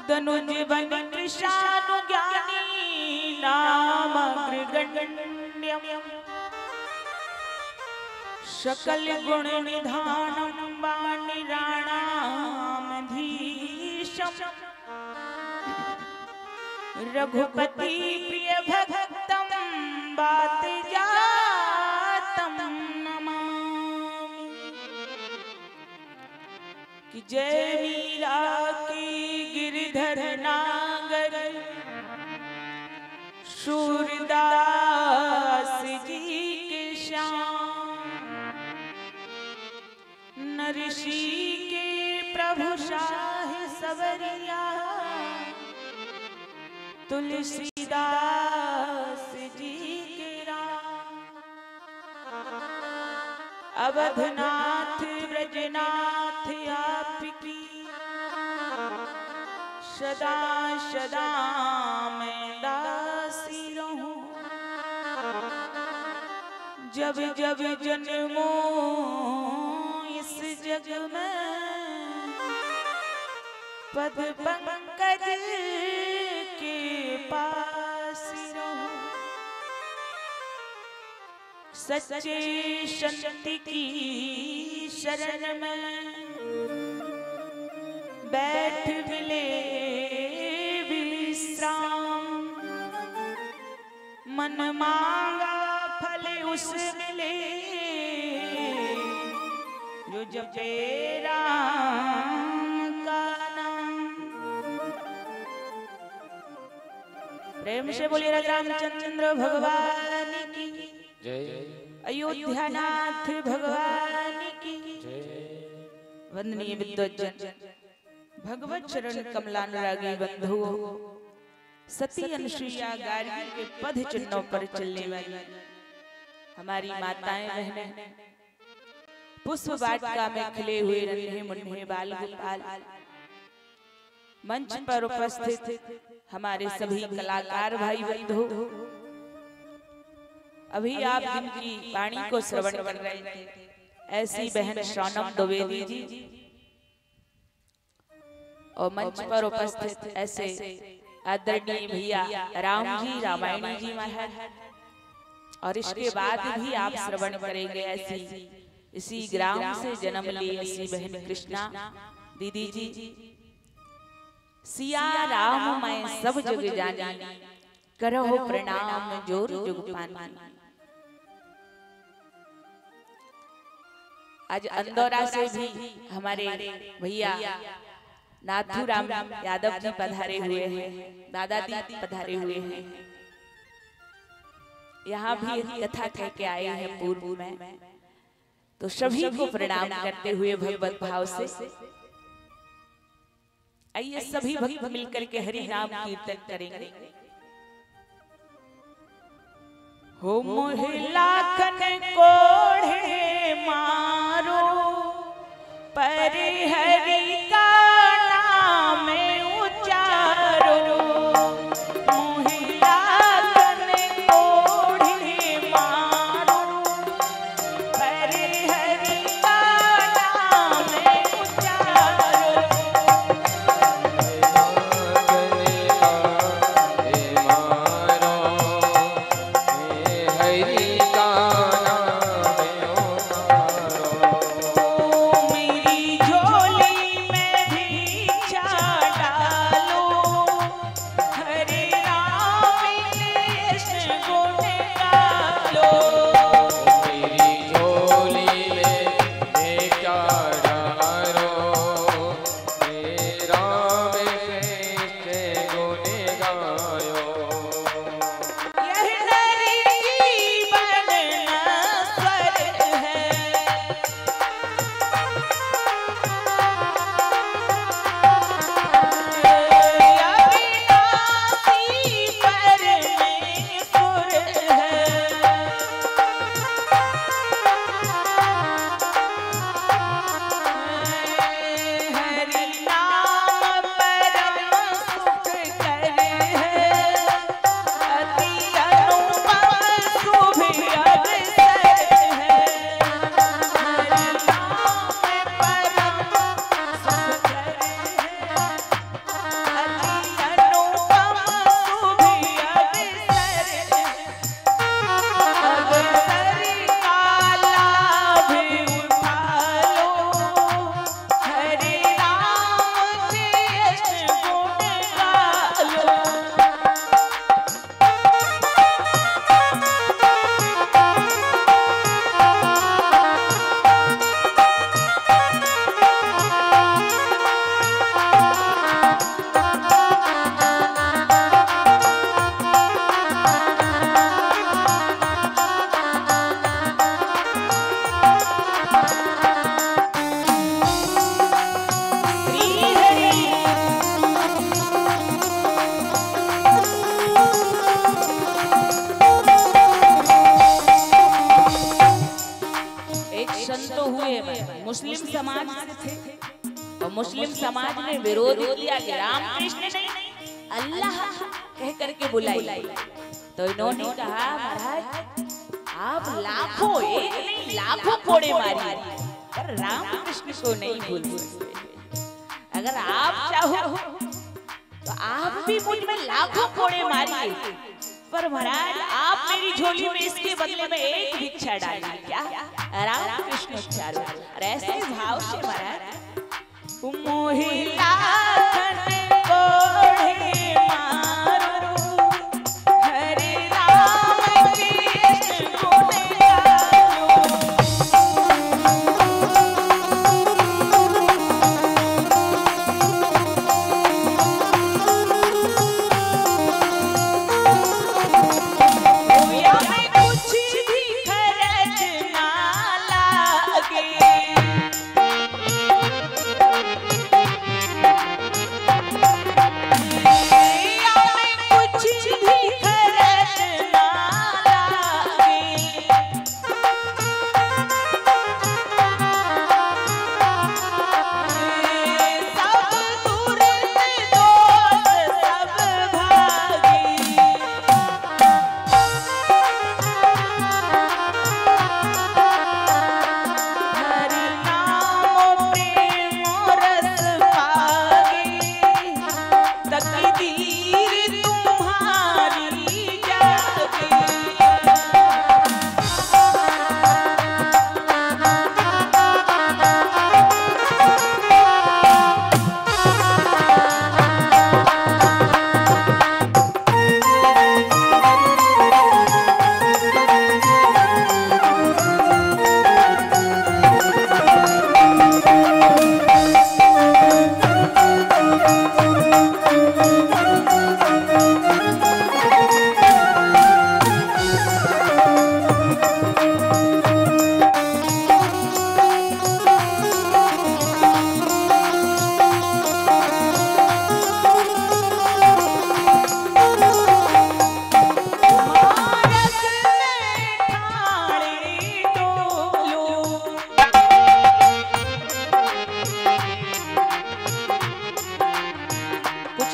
दनुज बन कृशानु ज्ञानी नाम अग्रगण्यम सकल गुण निधानम वाणी राणामधीशम रघुपति प्रिय भक्तम बात जातम नमामि। कि जय मीरा की गिरधर नागर सूरदास जी के श्याम नरसी के प्रभु शाह सवरिया तुलसीदास जी के राम अवधनाथ ब्रजनाथ आपकी सदा सदा मैं दासी रहूं। जब जब जन्मो इस जग में पद पंकज के पास रहूं। सच्चे संत की शरण में बैठ मिले विश्राम। मन मांगा फल उस मिले जो जपे राम का नाम। प्रेम से बोलिए रामचंद्र भगवान की जय। अयोध्यानाथ भगवान की जय। वंदनीय विद्वज्जन भगवत चरण कमलानुरागी बंधुओं, सती अनुसुईया गार्गी के पद चिन्हों पर चलने वाली हमारी माताएं बहनें, पुष्प वाटिका में खिले हुए नन्हे मुन्ने बाल गोपाल, मंच पर उपस्थित हमारे सभी कलाकार भाई बंधु, अभी आप जिनकी वाणी को श्रवण कर रहे थे ऐसी बहन सोनम द्विवेदी जी, और मंच पर उपस्थित ऐसे आदरणीय भैया राम जी रामायणी जी महाराज, और इसके बाद भी आप श्रवण करेंगे ऐसी इसी ग्राम से जन्म ली ऐसी बहन कृष्णा दीदी जी। सिया राम मैं सब जग जानी, करहो प्रणाम जोर जुग पानी। आज अंदौरा से भी हमारे भैया नाथूराम यादव जी पधारे हुए हैं, दादा दी पधारे हुए हैं। यहाँ भी कथा कह के आए हैं पूर्व में, तो सभी को प्रणाम करते हुए भगवत भाव से आइए सभी भक्त मिलकर के हरि नाम कीर्तन करेंगे। हो मोहिला कन कोढ़े मारो पर हरि का नाम उचारो। मोहिला कन कोढ़े मारो पर हरि का नाम उचारो। मेरी झोली में मुस्लिम समाज से थे और मुस्लिम समाज ने विरोध किया कि रामकृष्ण नहीं अल्लाह कह करके बुलाई। तो इन्होंने कहा महाराज आप लाखों एक नहीं लाखों कोड़े मारिए पर रामकृष्ण को नहीं भूल सकते। अगर आप चाहो तो आप भी मुझ में लाखों कोड़े मारिए पर महाराज आप मेरी झोली में इसके बदले में एक भिक्षा डालिए क्या रामकृष्ण उच्चारो। और ऐसे भाव से महाराज मोहिला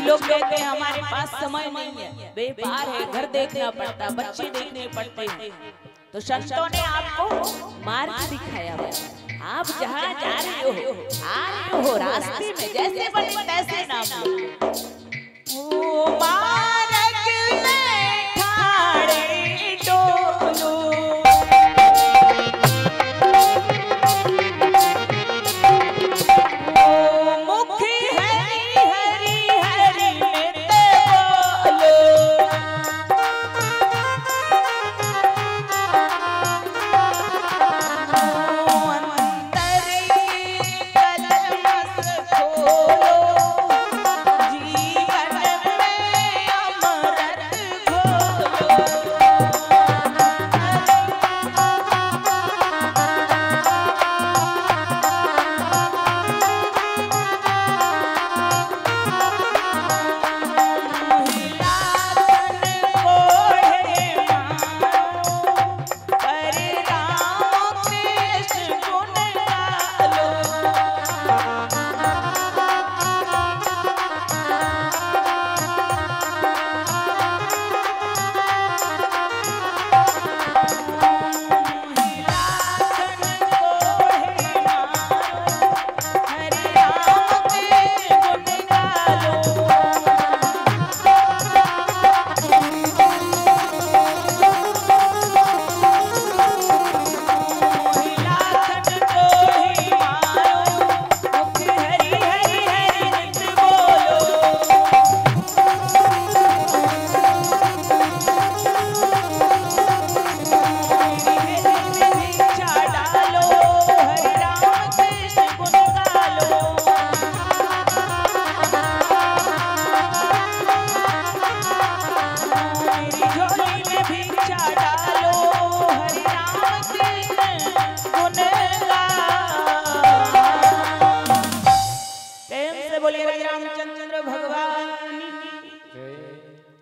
लोग कहते हैं हमारे पास समय नहीं है, बेकार है, घर देखना पड़ता, बच्चे देखने पड़ते हैं। तो संतों ने आपको मार्ग दिखाया है। आप जहाँ जा रहे हो, आ रहे हो, रास्ते में जैसे बने तैसे नाम लो। ओ मार्ग में ठाड़े डोलो,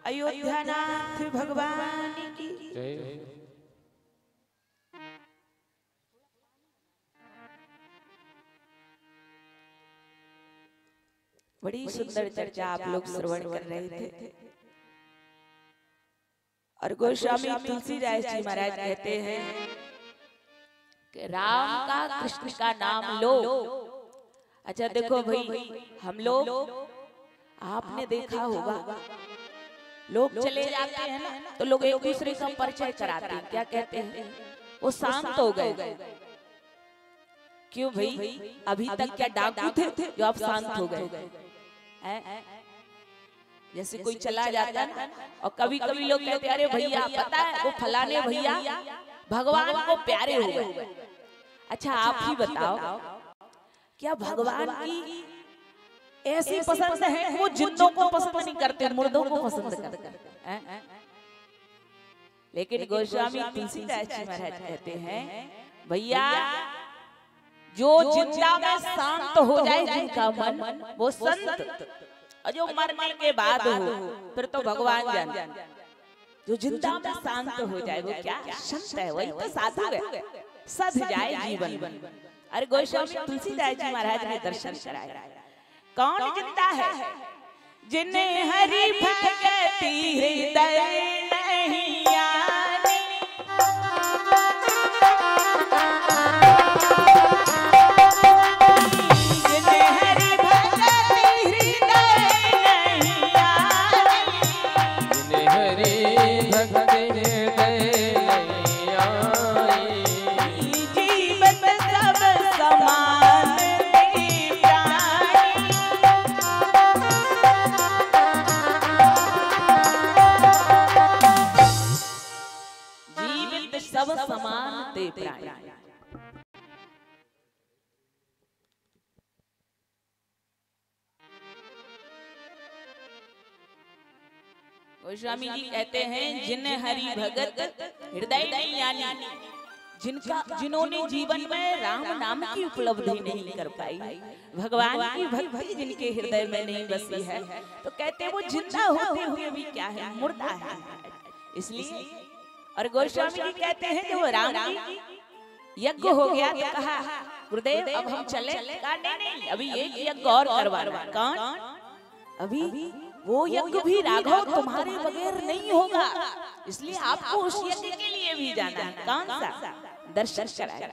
अयोध्यानाथ भगवान की जय। बड़ी सुंदर चर्चा आप लोग श्रवण कर रहे थे। और गोस्वामी तुलसीदास जी महाराज कहते हैं कि राम का कृष्ण का नाम लो। अच्छा देखो भाई, हम लोग आपने देखा होगा लोग चले जाते हैं ना तो लोग एक दूसरे का परिचय कराते हैं, क्या कहते हैं, वो शांत हो गए। क्यों भाई, अभी तक क्या डाकू थे जो आप शांत हो गए? जैसे कोई चला जाता है और कभी कभी लोग कहते हैं अरे भैया पता है वो फलाने भैया भगवान को प्यारे हो गए। अच्छा आप ही बताओ, क्या भगवान की ऐसी पसंद है वो जिंदों को पसंद नहीं करते, मुर्दों को पसंद करते हैं? लेकिन गोस्वामी तुलसीदास जी महाराज कहते हैं भैया जो जिंदा में शांत हो जाए जिनका मन वो संत, और जो मरने के बाद हो फिर तो भगवान जाने। जो जिंदा में शांत हो जाए वो क्या संत है, वही तो साधु है, सध जाए जीवन। अरे गोस्वामी तुलसीदास जी महाराज ने दर्शन कराया। कौन जिंदा है? जिन्हें हरि भगति हृदय नहीं आनी, जिन्हें हरि भगति हृदय नहीं आनी, जिन्हें हरि भगति हृदय नहीं आई, जीवन सब समान सब समान ते प्राणी। गोस्वामी जी कहते हैं जिन्हें हरि भगत हृदय नहीं आनी, जिन्होंने जीवन में राम नाम की उपलब्धि नहीं कर पाई, भगवान की भक्ति जिनके हृदय में नहीं बसी है, तो कहते हैं वो जिंदा होते हुए भी क्या है, मुर्दा है। इसलिए और गोस्वामी जी कहते हैं जब राम जी यज्ञ हो गया तो कहा गुरुदेव अब हम चले? कहा नहीं, अभी एक यज्ञ और करवाना। कौन? अभी वो यज्ञ भी राघव तुम्हारे बगैर नहीं होगा, इसलिए आपको उस यज्ञ के लिए भी जाना है। कौन सा? दर्शन कराया।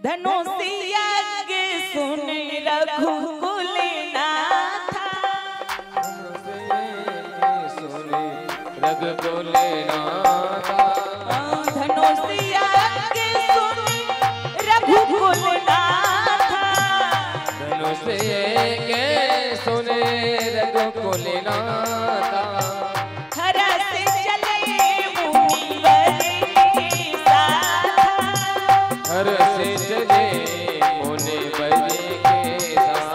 धनुष यज्ञ सुन रघुकुल नाथा, रघुकुल नाथा, धनुष यज्ञ सुन रघुकुल नाथा, धनुष यज्ञ सुन रघुकुल नाथा, हरस चले मुनिवर के साथ, हरस चले मुनिवर के साथ।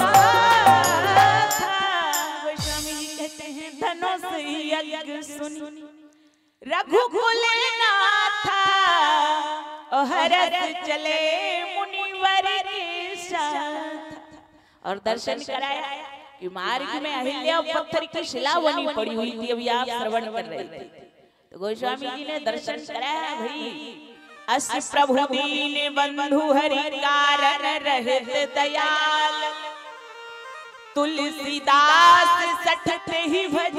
गोस्वामी जी कहते हैं धनुष यज्ञ सुनी रघुकुल नाथा, हरस चले मुनिवर के साथ। और दर्शन कराया कि मार्ग में अहिल्या पत्थर की शिला बनी पड़ी हुई थी, अभी आप श्रवण कर रहे थे। तो गोस्वामी जी ने दर्शन कराया भाई, अस प्रभु दीन बंधु हरि कारण रहत दयाल, तुलसीदास सठत ही भज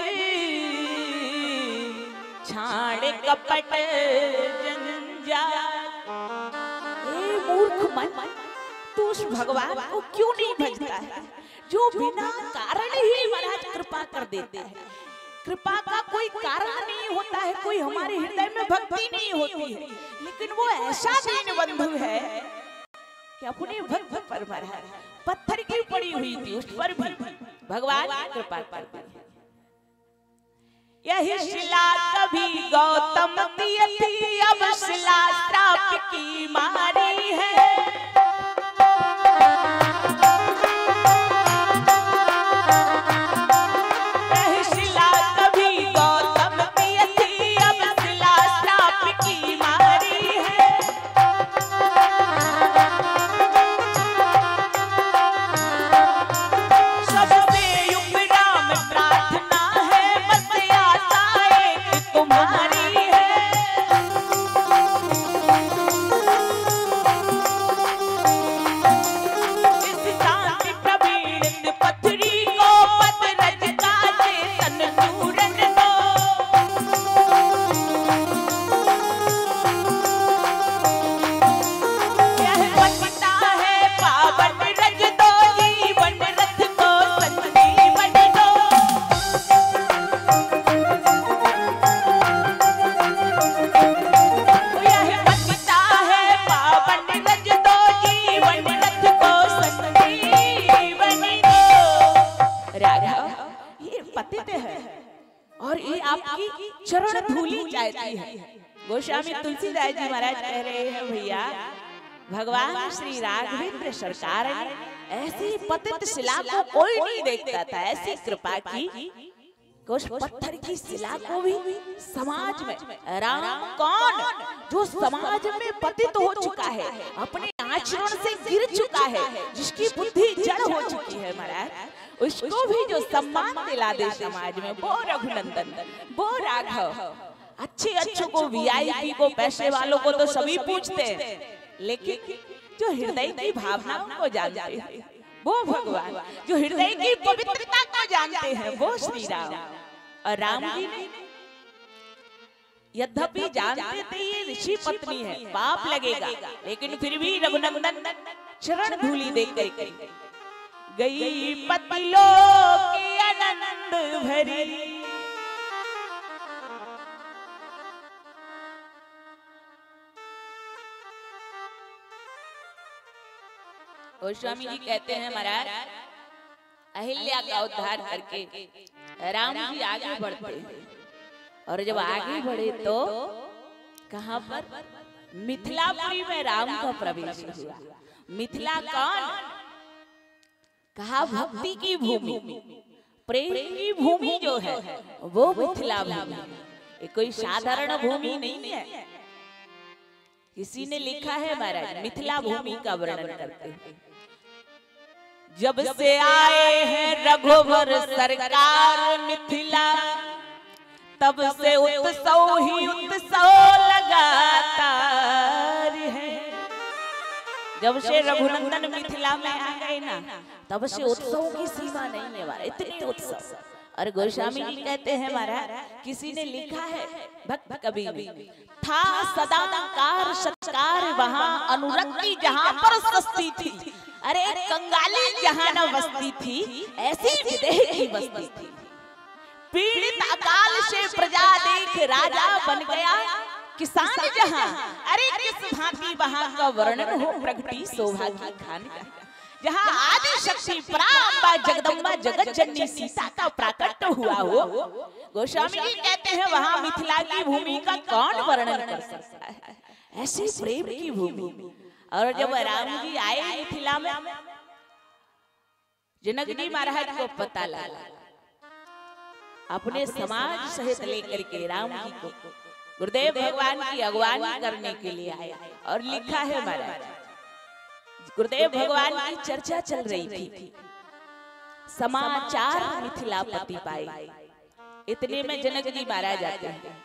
छाड़ कपट जंजाल। ए मूर्ख मन, तू उस भगवान को क्यों नहीं भजता है जो बिना कारण ही महाराज कृपा कर देते हैं? कृपा का कोई कारण नहीं होता है, कोई हमारे हृदय में भक्ति नहीं होती है, लेकिन वो ऐसा दीन बंधु है कि अपने भक्त पर भरा, पत्थर की पड़ी हुई थी उस पर भी भगवान की कृपा कर दी। यही शिला कभी गौतम थी, अब शिला श्राप की मारी है। यही शिला कभी गौतम थी, अब शिला श्राप की मारी है। सबसे उपराम प्रार्थना है, बस आशा एक तुम्हारी है। राघव ये पतित है और ये आपकी चरण धूली चाहती है। गोस्वामी तुलसीदास जी महाराज कह रहे हैं भैया भगवान श्री राघवेंद्र सरकार ने ऐसी पतित शिला को कोई नहीं देखता था, ऐसी कृपा की उस पत्थर की शिला को भी समाज में राम कौन जो समाज में पतित हो चुका है, अपने आचरण से गिर चुका है, जिसकी बुद्धि जड़ हो चुकी है महाराज, उसको भी जो सम्मान दिला दे समाज में, वो रघुनंदन, वो राघव। अच्छे अच्छों को, वीआईपी को, पैसे वालों को तो सभी पूछते हैं, लेकिन जो हृदय की भावनाओं को जानते हैं वो भगवान, जो हृदय की पवित्रता को जानते हैं वो श्री राम। और राम जी ने यद्यपि जानते थे ये ऋषि पत्नी है, पाप लगेगा, लेकिन फिर भी रघुनंदन चरण धूली देकर गई पतिलों की आनंद भरी। गोस्वामी जी कहते हैं महाराज अहिल्या का उद्धार करके राम जी आगे बढ़ते हैं, और जब आगे बढ़े तो कहां पर? मिथिलापुरी में राम का प्रवेश हुआ। मिथिला कौन? कहा भक्ति की भूमि, प्रेम की भूमि जो है वो मिथिला भूमि। ये कोई साधारण भूमि नहीं है। किसी ने लिखा है महाराज मिथिला भूमि का वर्णन करते हैं, जब से आए हैं रघुवर सरकार मिथिला, तब से उत्सव ही उत्सव लगातार है। जब से रघुनंदन मिथिला में आ गए ना, तब से उत्सव की सीमा नहीं है हमारा, इतने उत्सव। और गोस्वामी जी कहते हैं महाराज किसी ने लिखा है भक्त कबीर था सदाकार सत्कार वहां अनुरक्ति जहां पर सस्ती थी, अरे कंगाली जहां न बसती थी ऐसी विदेह की बस्ती थी। पीड़ित अकाल से प्रजा देख राजा बन गया किसान जहां, अरे किस भांति वहां का वर्णन हो प्रगति शोभा की खान का, जहां आदि शक्ति परांबा जगदम्बा जगत जननी सीता का प्राकट हुआ हो। गोस्वामी जी कहते हैं वहां मिथिला की भूमि का कौन वर्णन कर सकता है, ऐसी प्रेम की भूमि। और जब राम जी आए मिथिला में, जनक जी महाराज को पता लगा, अपने समाज सहित लेकर के राम जी को गुरुदेव भगवान की अगवानी करने के लिए आए। और लिखा है महाराज गुरुदेव भगवान की चर्चा चल रही थी, समाचार मिथिलापति पाए। इतने में जनक जी महाराज आते हैं।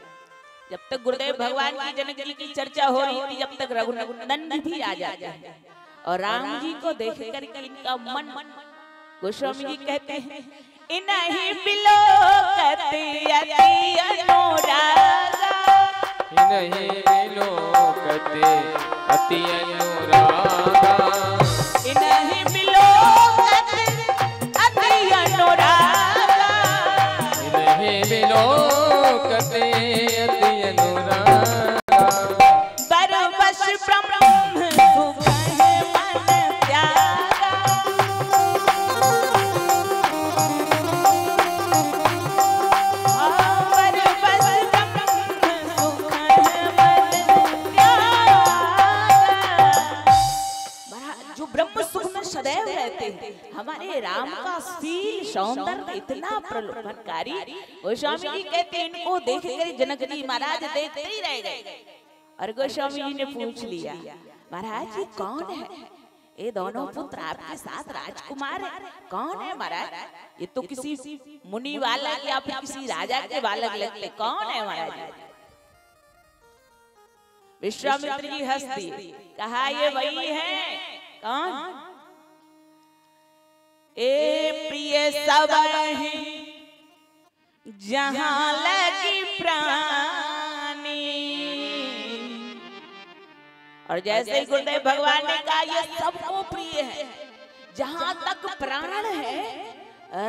जब तक गुरुदेव भगवान की जनक जी की चर्चा हो रही थी, जब तक रघुनंदन भी आ जाते हैं और राम जी को देख कर इनका मन, गोस्वामी जी कहते हैं इन्हीं बिलोकते अति अनुरागा, इन्हीं बिलोकते अति अनुरागा, इन्हीं बिलोकते अति अनुरागा, इन्हीं बिलोकते अति अनुरागा। परवश ब्रह्म सुख है मन त्यागा, परवश ब्रह्म सुख है मन त्यागा। जो ब्रह्म सुख में सदैव रहते हैं, हमारे राम का शील सौंदर्य इतना प्रलोभनकारी। गोस्वामी जी कहते हैं इनको देख कर जनक जी महाराज देखते ही रह गए। और गोस्वामी जी ने पूछ लिया महाराज ये कौन है? ये दोनों पुत्र आपके साथ राजकुमार है, कौन है महाराज? ये तो किसी मुनि वाला या फिर किसी राजा के बालक लगते, कौन है महाराज? विश्वामित्र जी हंस दिए, कहा ये वही है। कौन? ए प्रिय सब जहां लगी प्राणी। और जैसे ही गुरुदेव भगवान ने कहा ये सबको प्रिय है, जहां तक प्राण है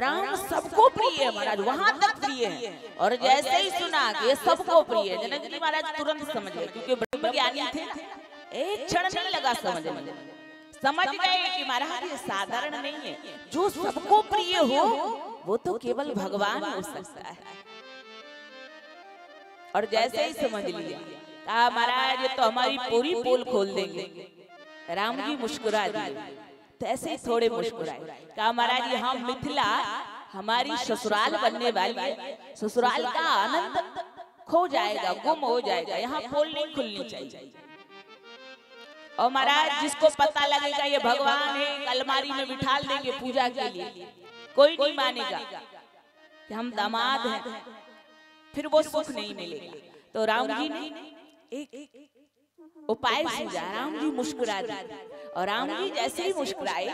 राम सबको प्रिय है महाराज, वहां तक प्रिय है। और जैसे ही सुना कि ये सबको प्रिय है, जनक जी महाराज तुरंत समझ गए, क्योंकि ब्रह्म ज्ञानी थे। एक क्षण नहीं लगा समझ गए कि महाराज ये साधारण नहीं है, जो सबको प्रिय हो वो तो केवल भगवान हो सकता है। और जैसे ही समझ लिया, कहा महाराज ये तो हमारी पूरी पोल खोल देंगे। राम जी मुस्कुरा दिए, तो ऐसे ही थोड़े मुस्कुराए। कहा महाराज यहाँ मिथिला हमारी ससुराल बनने वाली है, ससुराल का आनंद खो जाएगा, गुम हो जाएगा, यहाँ पोल नहीं खुलनी चाहिए। और महाराज जिसको पता लगेगा ये भगवान है, अलमारी में बिठा देंगे पूजा के लिए, कोई नहीं मानेगा कि हम दामाद हैं, फिर वो सुख नहीं मिलेगा। तो राम जी ने एक उपाय सूझा, राम जी मुस्कुरा दिए। और राम जी जैसे ही मुस्कुराए,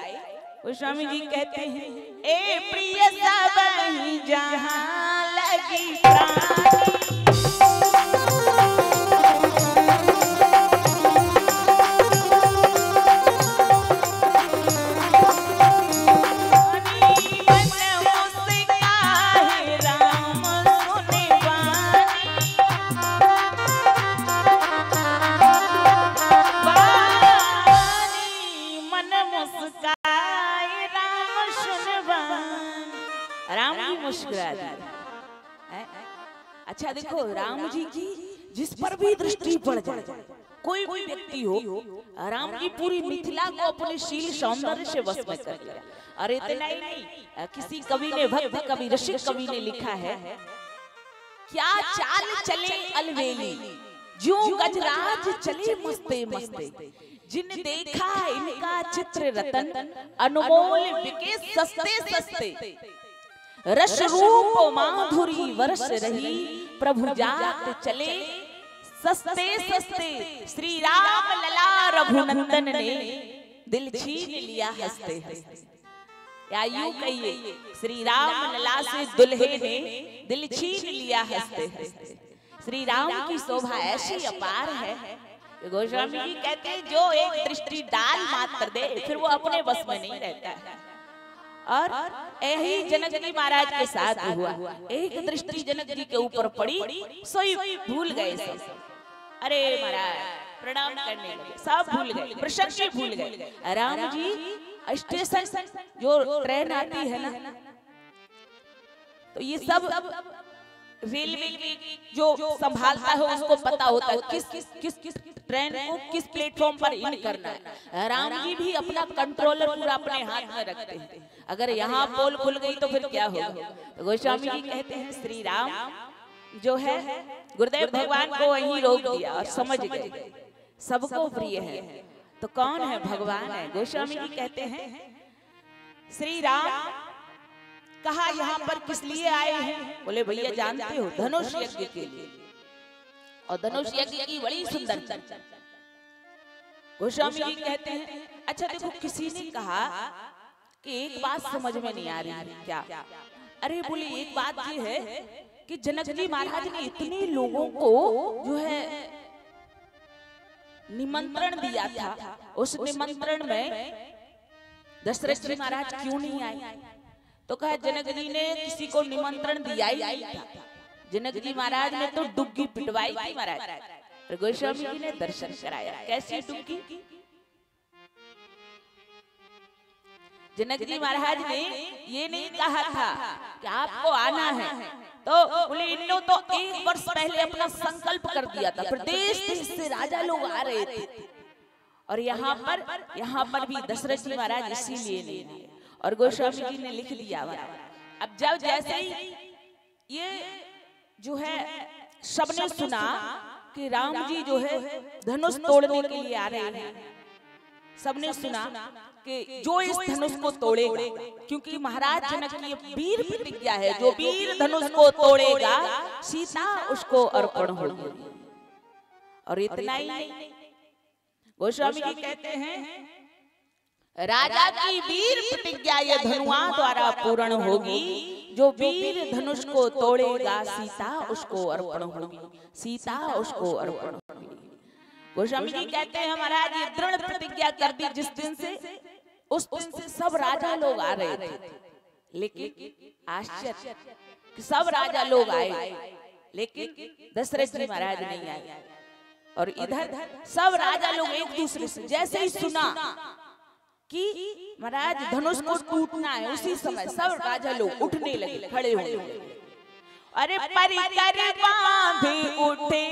गोस्वामी जी कहते हैं, ए प्रिय सब जहां लगी प्राणी, अच्छा देखो राम जी की जिस पर भी दृष्टि पड़ जाए, कोई भी व्यक्ति हो, राम जी पूरी मिथिला को अपने शील सौंदर्य से वश में कर लिया। और इतना ही नहीं, किसी कवि ने, भक्त कवि, रसिक कवि ने लिखा है, क्या चाल चले अलवेली, जो गजराज चले मस्ते मस्ते, जिन देखा इनका चित्र रतन, अनमोल बिके सस्ते सस्ते, रस रूप माधुरी वर्ष रही, प्रभु जात चले सस्ते सस्ते, श्री राम लला रघुनंदन ने दिल छीन लिया हंसते हंसते। या यूं कहिए, श्री राम लला से दुल्हे ने दिल छीन लिया हंसते हंसते। श्री राम की शोभा ऐसी अपार है, गोस्वामी जी कहते हैं जो एक दृष्टि डाल मात्र दे, फिर वो अपने बस में नहीं रहता है। और यही जनक जी महाराज के साथ हुआ, एक दृष्टि जनक जी के ऊपर पड़ी, सोई भूल गए सब। अरे महाराज प्रणाम करने लगे, सब भूल गए, प्रशंसा भूल गए। राम जी स्टेशन जो ट्रेन आती है ना, तो ये सब रेलवे जो संभालता है उसको पता होता है किस किस किस ट्रेन को किस प्लेटफॉर्म पर इन करना है। राम जी भी अपना कंट्रोलर पूरा अपने हाथ में रखते हैं। अगर यहाँ पोल खुल गई तो फिर क्या होगा? तो गोस्वामी जी कहते हैं श्री राम जो है गुरुदेव भगवान को वहीं रोक दिया और समझ गए सबको प्रिय है। तो कौन है? भगवान है। गोस्वामी जी कहते हैं श्री राम कहा यहाँ पर किस लिए आए हैं? बोले भैया जानते हो धनुष यज्ञ के लिए, और धनुष यज्ञ की बड़ी सुंदरता। गोस्वामी जी कहते हैं अच्छा देखो किसी ने कहा कि एक बात समझ में नहीं आ रही है क्या? अरे बोले एक बात ये है कि जनक जी महाराज ने इतने लोगों को जो है निमंत्रण दिया था, उस निमंत्रण में दशरथ जी महाराज क्यों नहीं आए? तो कहा जनक जी ने किसी को निमंत्रण दिया ही नहीं था। जनक जी महाराज ने तो डुग्गी पिटवाई थी महाराज, और गोस्वामी जी ने दर्शन कराया। कैसी डुग्गी? जनक जी महाराज ने ये नहीं कहा था कि आपको आना है, तो बोले इन्होंने तो एक वर्ष पहले अपना संकल्प कर दिया था, प्रदेश देश से राजा लोग आ रहे थे, और यहाँ पर भी दशरथ जी महाराज इसीलिए नहीं आए। और गोस्वामी जी ने लिख दिया। अब जब जैसे ही ये जो है सबने सुना कि राम जी जो है धनुष तोड़ने के लिए आ रहे हैं, सबने सुना कि जो इस धनुष को तोड़ेगा, क्योंकि महाराज जनक की वीर प्रतिज्ञा है, जो वीर धनुष को तोड़ेगा सीता उसको अर्पण होगी। और इतना ही नहीं, गोस्वामी जी कहते हैं राजा की वीर प्रतिज्ञा ये धनुआ द्वारा पूर्ण होगी, जो वीर धनुष को तोड़ेगा सीता उसको अर्पण होगी, सीता उसको अर्पण होगी। गोस्वामी जी कहते हैं महाराज ये दृढ़ प्रतिज्ञा कर दी जिस दिन से, उस दिन से सब राजा लोग आ रहे थे। लेकिन आश्चर्य कि सब राजा लोग आए लेकिन दशरथ जी महाराज नहीं आए। और इधर सब राजा लोग एक दूसरे से जैसे ही सुना कि महाराज धनुष को टूटना है। उसी समय सब राजा लोग उठने लगे, खड़े होने लगे। अरे परिकर बांधे उठे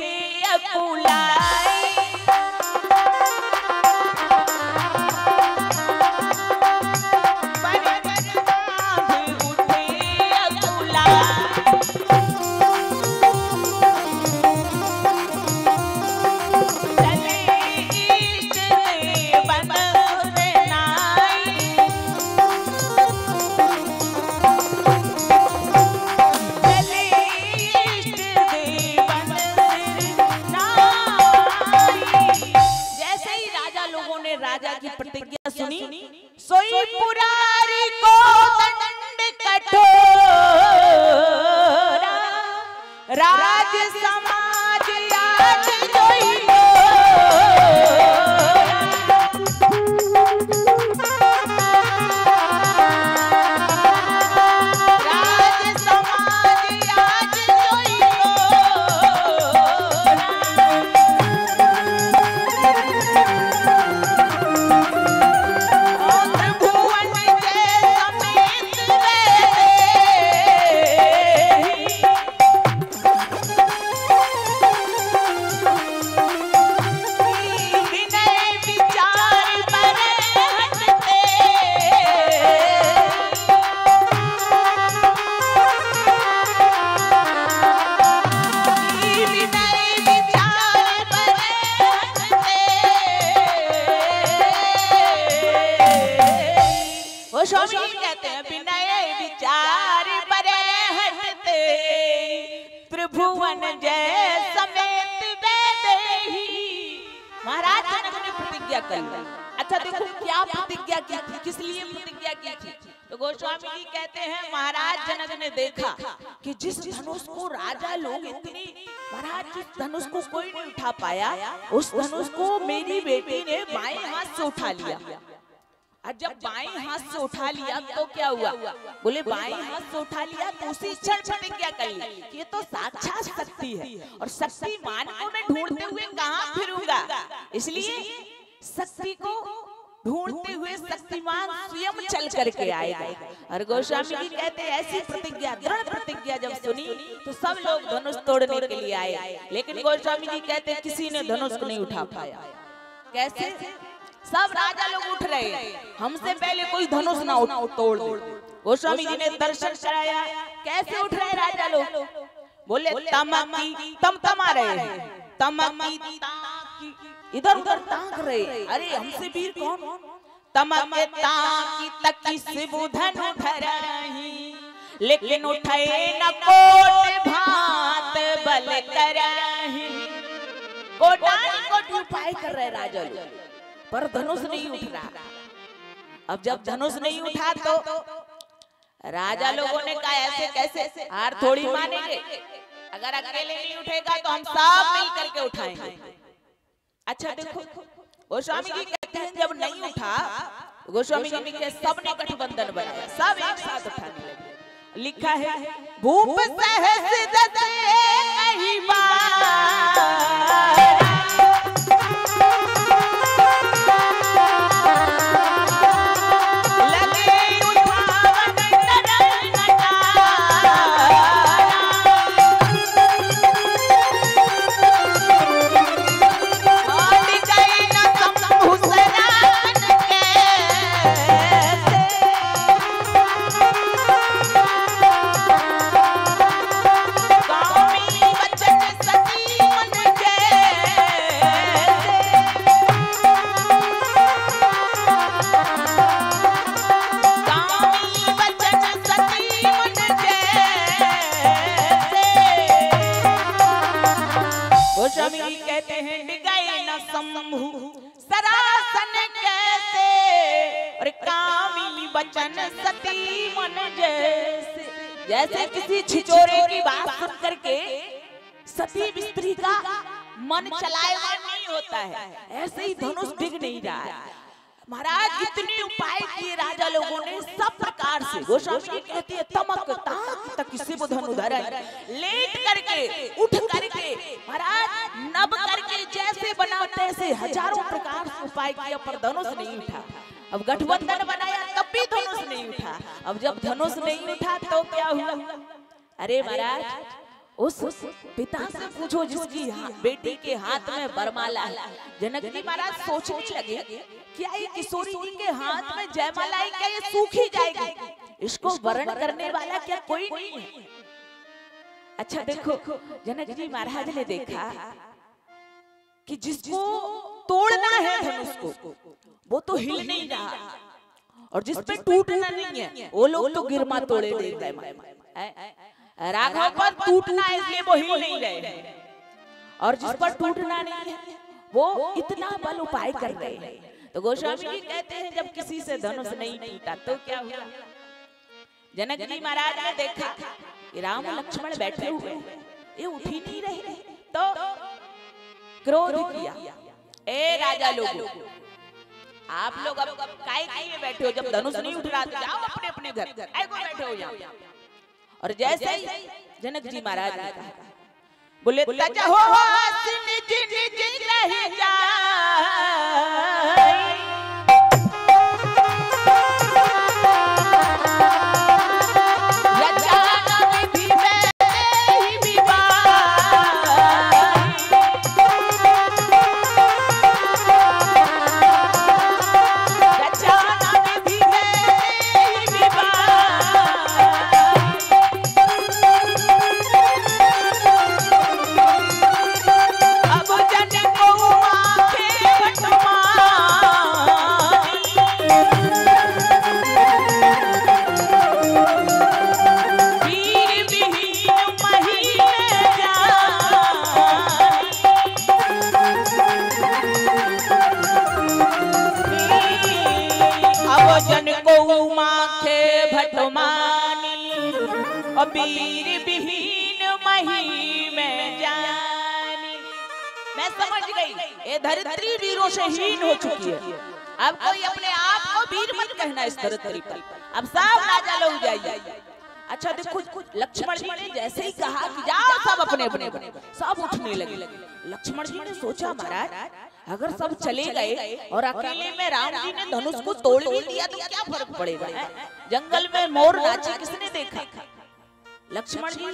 अकुलाई, सोई पुरारी को दंड कठोरा, राज समाज आज जोई राज समाज आज जोई स्वामी कहते हैं विनय विचार पर हटते, त्रिभुवन जय समेत वैदेही। महाराज जनक ने प्रतिज्ञा कर ली। अच्छा देखो क्या प्रतिज्ञा की थी, किस लिए प्रतिज्ञा की थी? तो गोस्वामी जी कहते हैं महाराज जनक ने देखा कि जिस धनुष को राजा लोग इतनी, महाराज जिस धनुष को कोई नहीं उठा पाया, उस धनुष को मेरी बेटी ने बाएं हाथ से उठा लिया। और जब बाएं हाथ से उठा लिया तो क्या हुआ? बोले बाएं हाथ से उठा लिया तो उसी क्षण प्रतिज्ञा कर ली कि ये तो साक्षात शक्ति है, और शक्तिमान को मैं ढूंढते हुए कहाँ फिरूंगा, इसलिए शक्ति को ढूंढते हुए शक्तिमान स्वयं चल करके आएगा। और गोस्वामी जी कहते हैं ऐसी प्रतिज्ञा, दृढ़ प्रतिज्ञा जब सुनी तो सब लोग धनुष तोड़ने के लिए आए, लेकिन गोस्वामी जी कहते हैं किसी ने धनुष को नहीं उठा पाया। कैसे? सब राजा लोग उठ रहे हैं, हमसे पहले कोई धनुष ना तोड़ दे। गोस्वामी जी ने दर्शन कराया, कैसे उठ रहे राजा लोग? बोले तमकी तमा रहे हैं, तमकी इधर उधर ताक रहे। अरे हमसे वीर कौन? तमके ताकी तकी से बुधन धरही, लेकिन उठे न कोट भात बल करही। कोटि उपाय कर रहे राजा लोग, पर धनुष नहीं उठ रहा। अब जब धनुष नहीं उठा तो राजा लोगों ने कहा ऐसे कैसे, हार थोड़ी मानेंगे, अगर अकेले नहीं उठेगा तो हम सब मिल करके उठाएंगे। अच्छा देखो गोस्वामी जी कहते हैं जब नहीं उठा, गोस्वामी जी के सबने गठबंधन बनाया, सब एक साथ उठाने लगे। लिखा है भूप सहस दते कहीं बार, कहते हैं डिगाई न संभू सरासन कैसे, और कामी बचन सती मन जैसे। जैसे किसी छिचोरे की बात सुन करके सती स्त्री का मन चलाएगा नहीं होता है, ऐसे ही धनुष डिग नहीं रहा है। महाराज इतने उपाय किए राजा लोगों ने सब प्रकार से। गोस्वामी जी कहते हैं तमक ताक तक शिव धनु धरन, लेट करके उठ करके महाराज नब करके जैसे बनाते से हजारों प्रकार से उपाय किया, पर धनुष नहीं उठा। अब गठबंधन बनाया तब भी धनुष नहीं उठा। अब जब धनुष नहीं उठा तो क्या हुआ? अरे महाराज उस पिता से पूछो जिसकी बेटी के हाथ में वरमाला है। जनक जी महाराज सोचने लगे क्या ये किशोरी जी के हाथ में जयमाला है, क्या ये सूखी जाएगी? इसको वरण करने वाला क्या कोई नहीं है? अच्छा देखो जनक जी महाराज ने देखा कि जिसको तोड़ना है धनुष को वो तो हिल नहीं रहा, और जिस पे टूटना नहीं है वो लोग तो गिरमा तोड़े देख रहे। राघव पर टूटना है इसलिए वो हिल नहीं रहे, और जिस पर टूटना नहीं है वो इतना बल उपाय कर रहे हैं। तो गोस्वामी जी कहते हैं जब किसी से धनुष नहीं टूटा तो क्या हुआ? जनक जी महाराज ने देखा कि राम लक्ष्मण बैठे हुए ये उठ ही नहीं रहे, तो क्रोध किया, ए राजा लोग आप लोग अब काय के लिए बैठे हो? जब धनुष नहीं उठ रहा तो जाओ अपने अपने घर, काय को बैठे हो यहाँ? और जैसे ही जनक जी महाराज ने कहा बोले तज हो निज निज रह जाए, वीर विहीन मही में जानी। मैं समझ गई ये धरित्री वीरों से हीन हो चुकी है। अब कोई अपने आप को वीर मत कहना इस धरित्री पर, अब सब राजा लोग जाइए। अच्छा देखो लक्ष्मण जी ने जैसे ही कहा कि जाओ सब अपने अपने बने, सब उठने लगे। लक्ष्मण जी ने सोचा महाराज अगर सब चले गए और अकेले में राम जी ने धनुष को तोड़ भी दिया तो क्या फर्क पड़ेगा? जंगल में मोर नाचे किसने देखा? लक्ष्मण जी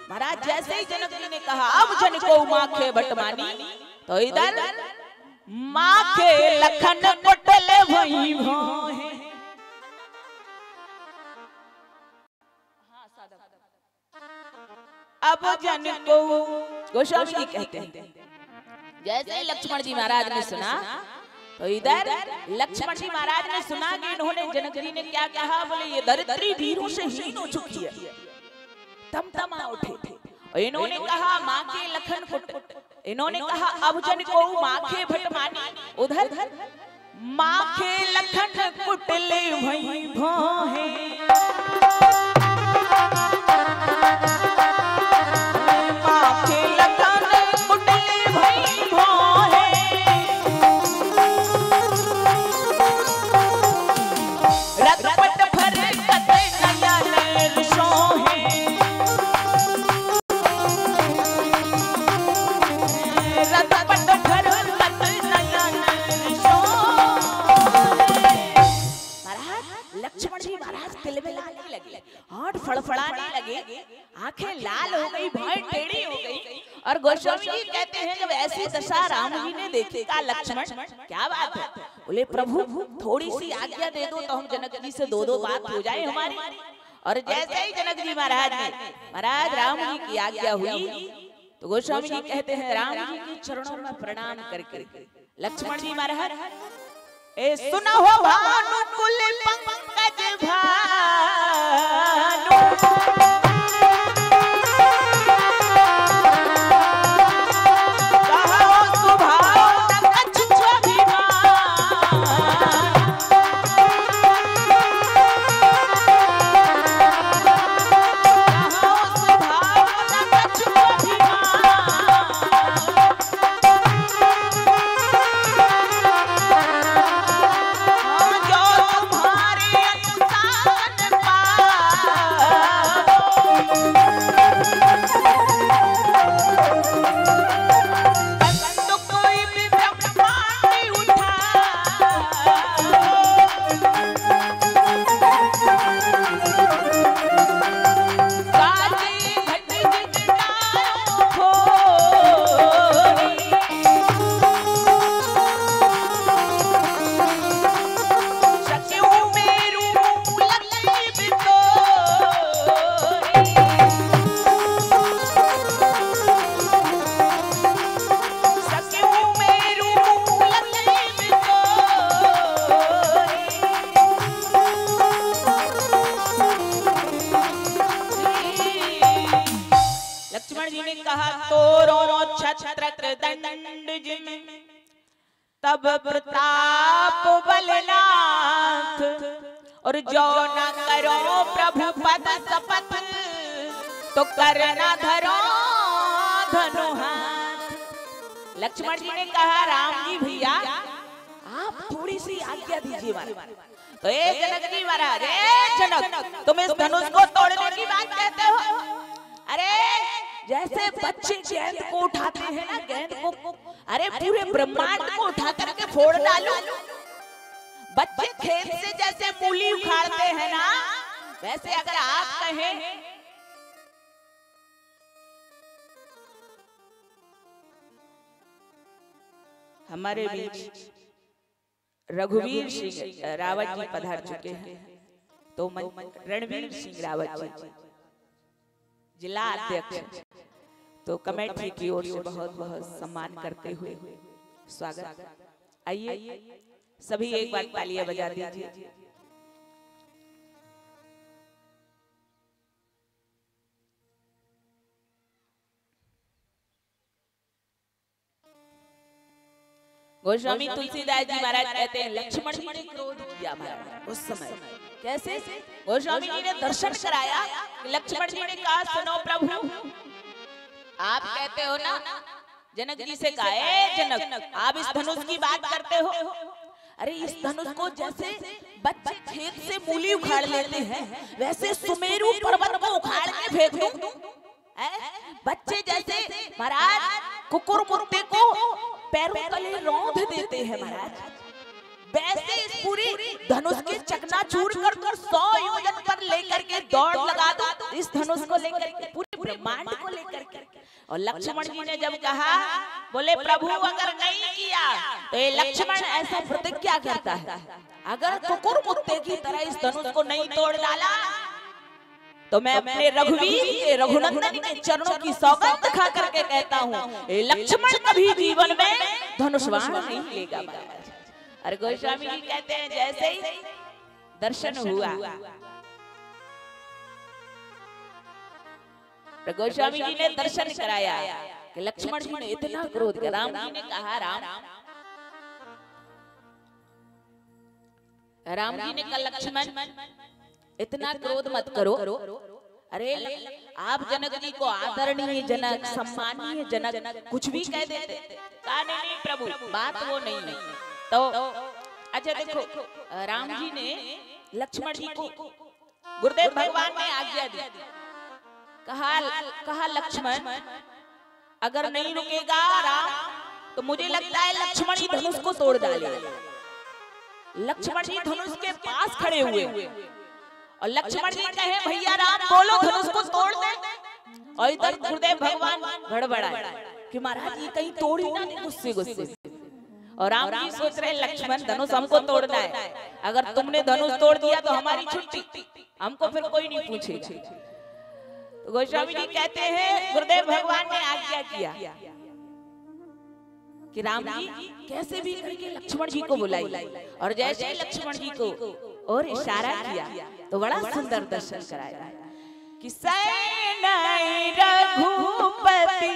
महाराज जैसे ही जनक जी ने कहा अब जन को माखे बटमानी, तो इधर माखे लखन कुटले भई भोहे। अब जन को गोस्वामी जी कहते हैं जैसे ही लक्ष्मण जी महाराज ने सुना तो इधर लक्ष्मण जी महाराज ने सुना कि इन्होंने जनक जी ने क्या कहा, बोले ये धरित्री वीरों से हीन हो चुकी है। तमतमा उठे और इन्होंने कहा माँ के लखन कुट, इन्होंने कहा अब जन को माखे भटमानी, उधर माखे लखन कुटले भई भोहे। माखे लखन कुटले भई भोहे, रतपट भर कते नयन सोहे। लक्ष्मण जी महाराज तिलमिलाने लगे, हाथ फड़फड़ाने लगे, आंखें लाल हो गई, भौं टेढ़ी हो गई। और गोस्वामी जी कहते हैं जब ऐसी दशा राम जी ने देखी का लक्ष्मण क्या बात है, बोले प्रभु थोड़ी सी आज्ञा दे दो तो हम जनक जी से दो बात हो जाए हमारी। और जैसे ही जनक जी महाराज राम जी की आज्ञा हुई तो गोस्वामी जी कहते हैं राम जी के चरणों में प्रणाम करके लक्ष्मण जी महाराज ए सुनो हो भानुकुल पंकज भानु, कहो सुभाव न कछु अभिमान, कहो सुभाव न कछु अभिमान। जो तुम्हारे अनुसार ने कहा तोरो छत्रक दंड जिम तब प्रताप बलनाथ, और जो न करो प्रभु पद शपथ तो करना धरो धनु हाथ। लक्ष्मण जी ने कहा राम जी भैया आप थोड़ी सी आज्ञा दीजिए महाराज। तो ए जनक जी महाराज, ए जनक तुम इस धनुष को तोड़ने की बात कहते हो? अरे जैसे बच्चे गेंद को उठाते हैं ना, गेंद को, अरे पूरे ब्रह्मांड को उठा करके फोड़ डालो। बच्चे खेत से जैसे मूली उखाड़ते हैं ना, वैसे अगर आप कहें हमारे बीच रघुवीर सिंह रावत जी पधार चुके हैं, तो रणवीर सिंह रावत जी जिला अध्यक्ष, तो कमेटी की ओर से बहुत बहुत सम्मान करते हुए स्वागत। आइए सभी एक बार तालियां बजा दीजिए। गोस्वामी तुलसीदास जी महाराज कहते हैं लक्ष्मण जी ने क्रोध किया महाराज उस समय। कैसे? गोस्वामी जी ने दर्शन कराया। लक्ष्मण जी ने कहा सुनो प्रभु, आप कहते हो ना, जनक जी से कहा जनक आप इस धनुष की बात करते हो? अरे इस धनुष को जैसे बच्चे खेत से मूली उखाड़ लेते हैं, वैसे सुमेरु पर्वत को उखाड़ के फेंक दूं? बच्चे जैसे महाराज कुकुर मुर्गे को पैरों तले रौंद देते हैं महाराज, वैसे इस पूरी धनुष के चकनाचूर कर 100 योजन पर लेकर के दौड़ लगा दो इस धनुष को लेकर के, पूरे ब्रह्मांड को लेकर के। और लक्ष्मण जी ने जब कहा, बोले प्रभु अगर नहीं किया तो ये लक्ष्मण ऐसा प्रतिज्ञा करता है, अगर कुकुर मुत्ते की तरह इस धनुष को नहीं तोड़ डाला तो मैं अपने रघुवीर के रघुनंदन के चरणों की सौगंध खा करके कहता हूँ ये लक्ष्मण कभी जीवन में धनुष्वाण नहीं लेगा महाराज। अरे गोस्वामी जी कहते हैं जैसे ही दर्शन हुआ, गोस्वामी जी ने दर्शन कराया कि लक्ष्मण जी ने इतना क्रोध किया। राम जी ने कहा राम जी ने कहा लक्ष्मण इतना क्रोध मत करो। अरे आप जनक जी को आदरणीय जनक, सम्मानीय जनक कुछ भी कह देते। कहा नहीं प्रभु बात वो नहीं। तो अच्छा देखो, राम जी ने लक्ष्मण जी को, गुरुदेव भगवान ने आज्ञा दी, कहा लक्ष्मण अगर नहीं रुकेगा राम तो मुझे लगता है लक्ष्मण ही धनुष को तोड़ डालेगा। लक्ष्मण जी धनुष के पास खड़े हुए और लक्ष्मण जी कहे भैया राम बोलो धनुष को तोड़ दे, और इधर गुरुदेव भगवान गड़बड़ाए कि महाराज ये कहीं तोड़ ही ना दे गुस्से। और राम जी सोच रहे लक्ष्मण धनुष हमको तोड़ना है, अगर तुमने धनुष तोड़ दिया तो हमारी छुट्टी, हमको फिर कोई नहीं पूछेगा। तो गोस्वामी जी कहते हैं गुरुदेव भगवान ने आज्ञा किया कि राम जी कैसे भी करके लक्ष्मण जी को बुलाई, और जैसे ही लक्ष्मण जी को और इशारा किया तो बड़ा सुंदर दर्शन कराया कि सैनाई रघुपति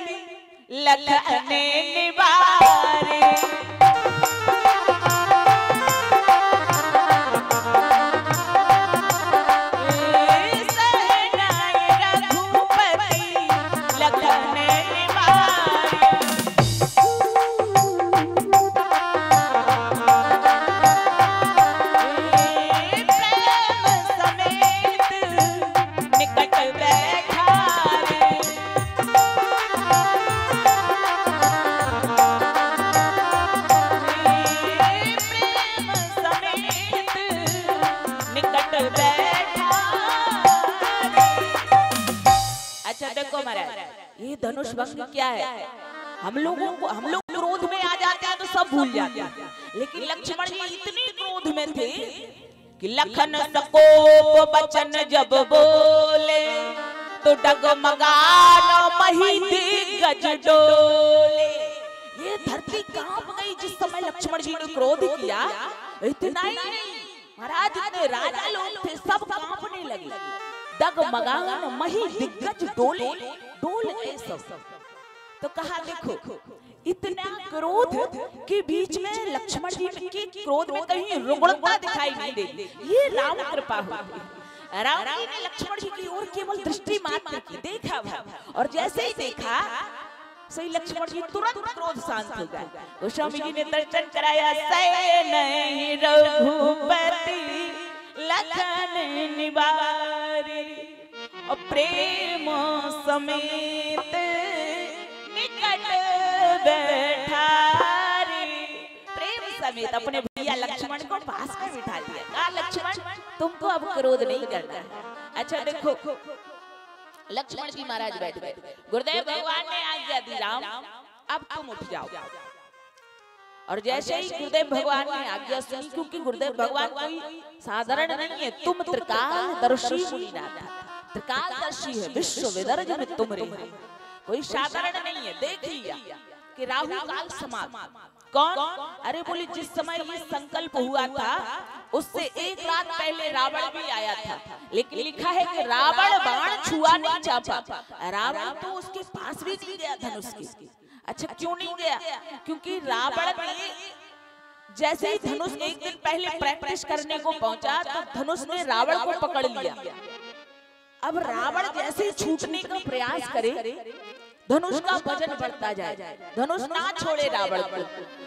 लखन निवारे, धनुष भंग क्या है? हम लोग क्रोध में आ जाते हैं तो सब भूल जाते हैं, लेकिन लक्ष्मण जी इतने क्रोध में थे कि लखन सकोप बचन जब बोले तो डगमगाना मही दिग्गज डोले। ये धरती कांप गई जिस समय लक्ष्मण जी ने क्रोध किया। इतना ही नहीं महाराज, इतने राजा लोग थे सब कांपने लगे। डगमगान मही दिग्गज डोले डोल सब। तो कहा देखो इतना क्रोध के बीच में लक्ष्मण जी के क्रोध में कहीं रुग्णता दिखाई नहीं देती। ये राम कृपा हुई। राम जी ने लक्ष्मण जी की ओर केवल दृष्टि मात्र की, देखा भाव, और जैसे ही देखा सही लक्ष्मण जी तुरंत क्रोध शांत हो गए। गोस्वामी जी ने दर्शन कराया, सैन रघुपति लखन निवारी और प्रेम समेत निकट बैठारी। प्रेम समेत अपने भैया लक्ष्मण को पास में बिठा लिया। कहा लक्ष्मण तुमको अब क्रोध नहीं करना है। अच्छा देखो लक्ष्मण जी महाराज बैठ गए। गुरुदेव भगवान ने आज्ञा दी, राम अब तुम उठ जाओ। और जैसे ही गुरुदेव भगवान ने आज्ञा सुनी, क्योंकि गुरुदेव भगवान कोई साधारण नहीं है, तुम त्रिकालदर्शी मुनिनाथ, त्रिकालदर्शी है, विश्व विदर्ज में तुम रहे, कोई साधारण नहीं है। देख लिया कि राहु काल समाप्त। कौन? अरे बोले जिस समय ये संकल्प हुआ था उससे एक रात पहले रावण भी आया था, लेकिन लिखा है कि रावण बाण छुआ नहीं चापा। रावण तो उसके पास भी नहीं गया धनुष के। अच्छा क्यों नहीं गया? क्योंकि रावण ने जैसे ही धनुष एक दिन पहले प्रैक्टिस करने को पहुंचा तो धनुष ने रावण को पकड़ लिया। अब रावण जैसे ही छूटने का प्रयास करे धनुष का वजन बढ़ता जाए, धनुष ना छोड़े रावण को।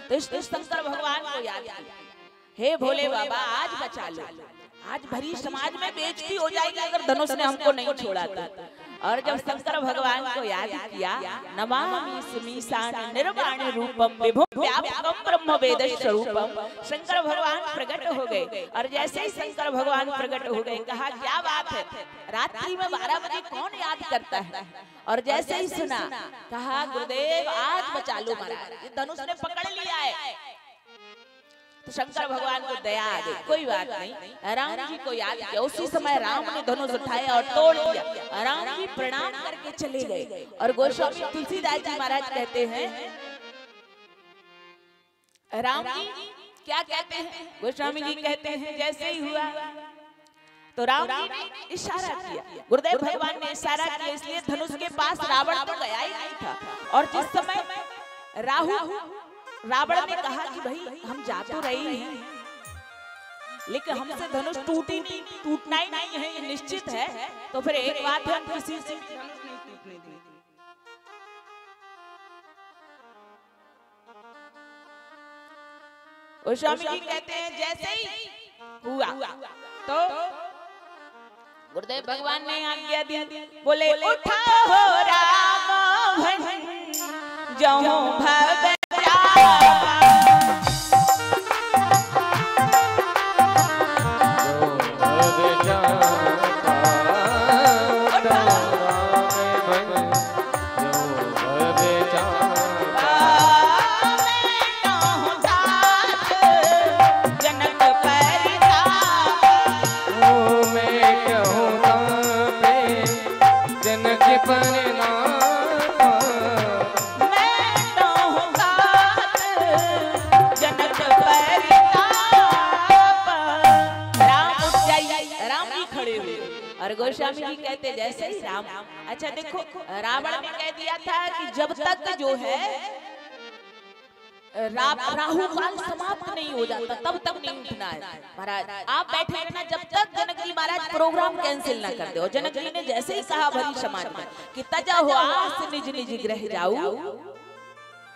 तो इसलिए शंकर भगवान को याद किया, हे भोले बाबा आज बचा लो, आज भरी समाज में बेइज्जती हो जाएगी अगर धनुष ने हमको नहीं छोड़ा था। और जब शंकर भगवान को याद किया, नमामि सुमीशान निर्वाण रूपम विभुम व्यापकम ब्रह्म वेद स्वरूपम, शंकर भगवान प्रकट हो गए। और जैसे ही शंकर भगवान प्रकट हो गए कहा क्या बात है, रात्रि में 12 बजे कौन याद करता है? और जैसे ही सुना कहा गुरुदेव आज बचा लो महाराज, धनुष ने पकड़ लिया है। तो शंकर भगवान को दया आ गई, कोई बात नहीं, राम जी को याद किया। उसी समय राम ने धनुष उठाया और तोड़ दिया। राम जी प्रणाम करके चले गए। और गोस्वामी तुलसीदास जी महाराज कहते हैं, राम जी क्या कहते हैं? गोस्वामी जी कहते हैं जैसे ही हुआ तो राम जी ने इशारा किया, गुरुदेव भगवान ने इशारा किया, इसलिए धनुष के पास रावण तो गया ही नहीं था। और जिस समय रावण ने कहा कि भाई हम जा तो रहे हैं लेकिन हमसे धनुष टूटना ही नहीं है, ये निश्चित है, तो फिर एक बात है हम किसी से धनुष नहीं टूटने देंगे। गोस्वामी जी कहते हैं जैसे ही हुआ तो गुरुदेव भगवान ने आज्ञा दी, बोले उठाओ राम भजन जहाँ भव गोस्वामी जी कहते जैसे ही राम। अच्छा देखो रावण ने कह दिया था कि जब तक जो है राहु काल समाप्त नहीं हो जाता तब तक नहीं उठना है। महाराज आप बैठे रहना जब तक जनक जी महाराज प्रोग्राम कैंसिल ना कर दे। और जनक जी ने जैसे ही कहा भरी समाज में कि तजा हो आस निज निज ग्रह जाऊ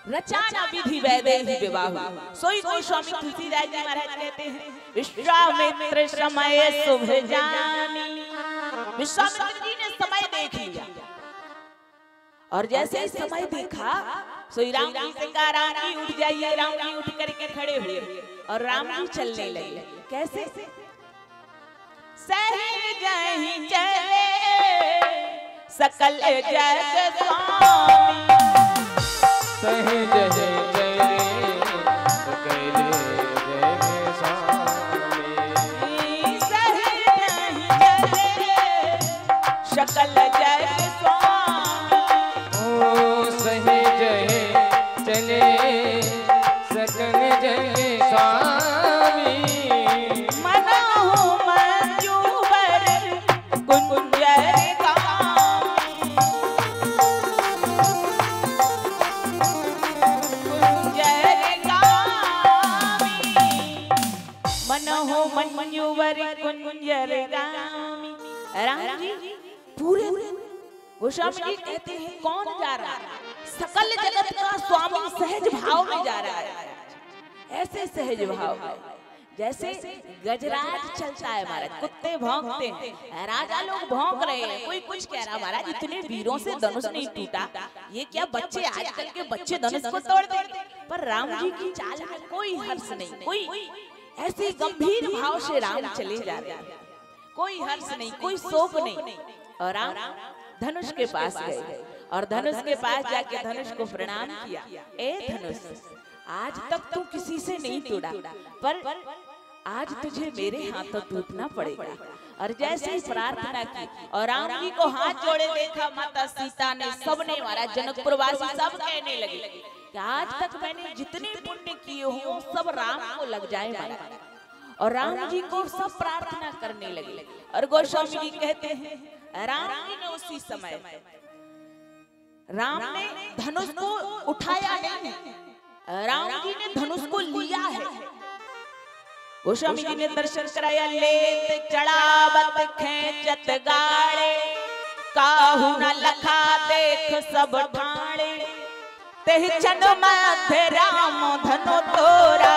रचाना विधि वैदेही विवाह, सोई गोस्वामी तुलसीदास जी महाराज कहते हैं विश्वामित्र समय शुभ जानी। विश्वामित्र जी ने समय देख लिया और जैसे ही समय देखा सोई राम जी से कहा राम जी उठ जाइए। राम जी उठ करके खड़े हुए और राम जी चलने लगे। कैसे? सहज चले सकल जग स्वामी, सहज चले सकल जग स्वामी, सकल जय स्वामी। ओ सहज चले सकल जय स्वामी, मनाहु मंजूबर कुंज गोस्वामी जी कहते हैं कौन जा रहा है? सकल जगत का स्वामी सहज भाव में जा रहा है। ऐसे सहज भाव में जैसे गजराज चलता है महाराज, कुत्ते भौंकते हैं, राजा लोग भौंक रहे हैं, कोई कुछ कह रहा महाराज इतने वीरों से धनुष नहीं टूटा, ये क्या बच्चे आजकल के बच्चे धनुष को तोड़ देंगे। पर राम जी की चाल में कोई हर्ष नहीं, कोई ऐसे गंभीर भाव से राम चले जा रहे हैं, कोई हर्ष नहीं, कोई शोक नहीं। और राम धनुष के पास गए और धनुष के पास जाके धनुष को प्रणाम किया। ए धनुष, आज तक तू किसी से नहीं तोड़ा, पर आज तुझे मेरे हाथों टूटना पड़ेगा। और जैसे ही प्रार्थना की और राम जी को हाथ जोड़े देखा माता सीता ने, सबने हमारा जनकपुर वासी सब कहने लगे कि आज तक मैंने जितने पुण्य किए हो सब राम को लग जाए महाराज। और राम जी को सब प्रार्थना करने लगे। और गोस्वामी जी कहते हैं राम जी ने उसी समय, राम ने धनुष को उठाया नहीं, राम जी ने धनुष को लिया है। गोस्वामी जी ने दर्शन कराया। लेत चढ़ावत खेचत गाड़े, काहू न लखा देख सब ठाणे, तेहि क्षण मध्य राम धनु तोरा,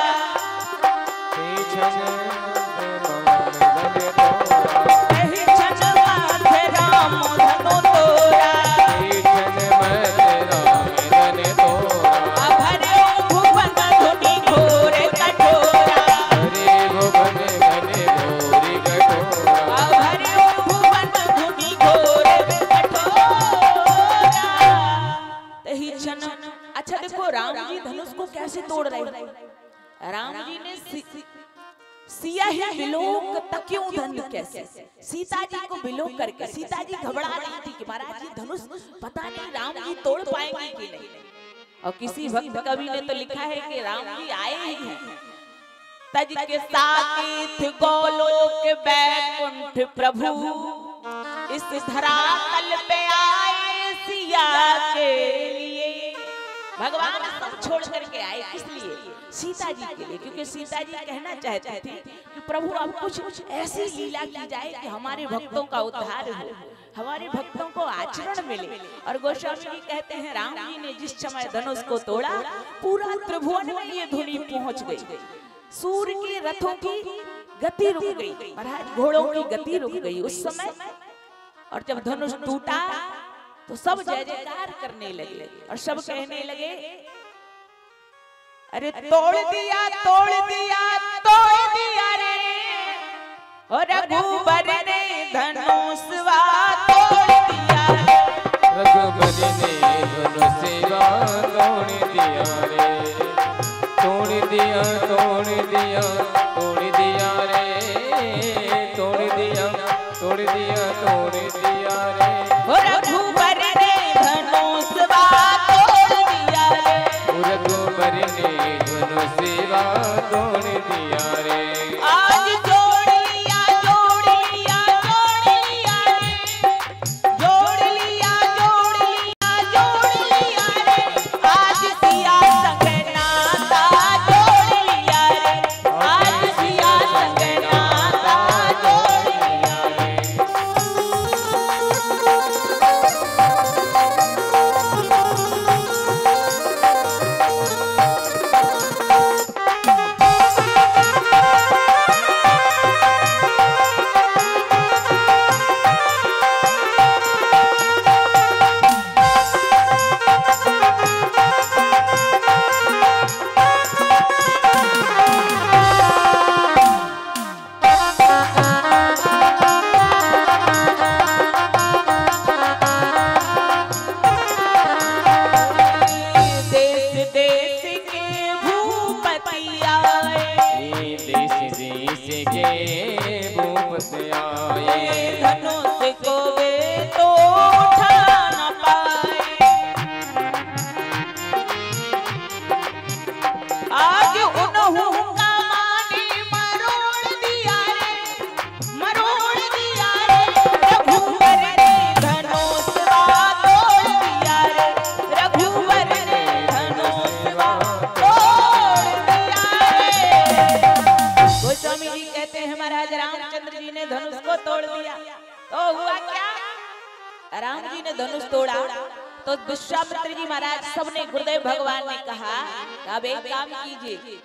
तेहि क्षण मध्य राम धनु तोरा, राम जी धनुष को कैसे तोड़ रहे हैं? राम जी ने सिया ही बिलोक तक्यों धन कैसे, सीता जी को बिलोक करके, सीता जी घबरा रही थी कि महाराज जी धनुष पता नहीं राम जी तोड़ पाएंगे कि नहीं। और किसी भक्त कवि ने तो लिखा है कि राम जी आए ही हैं, तज के साकेत गोलोक बैकुंठ प्रभु, इस धरातल पे आए सिया के लिए। भगवान सब छोड़ करके आए, किस लिए? सीता जी के लिए, क्योंकि सीता जी कहना चाहती थी कि प्रभु अब कुछ ऐसी लीला की जाए कि हमारे भक्तों का उद्धार हो, हमारे भक्तों को आचरण मिले। और गोस्वामी जी कहते हैं राम जी ने जिस समय धनुष को तोड़ा, पूरा त्रिभुवन में ये धुनी पहुंच गई, सूर्य के रथों की गति रुक गई, महाराज घोड़ों की गति रुक गई उस समय। और जब धनुष टूटा तो सब जय जयकार करने लगे और सब कहने लगे अरे तोड़ दिया तोड़ दिया तोड़ दिया रे, और रघुबर ने धनुषवा तोड़ दिया, रघुबर ने धनुषवा तोड़ दिया रे, तोड़ दिया तोड़ दिया तोड़ दिया रे, तोड़ दिया तोड़ दिया तोड़ दिया रे, रघुबर ने धनुषवा तोड़ दिया रे, रघुबर ने धनुषवा तोड़ दिया रे। आज जोड़ लिया जोड़ लिया जोड़ लिया रे, राम जी ने धनुष तोड़ा तो विश्वामित्र जी महाराज सबने गुरुदेव भगवान ने कहा अब एक काम कीजिए,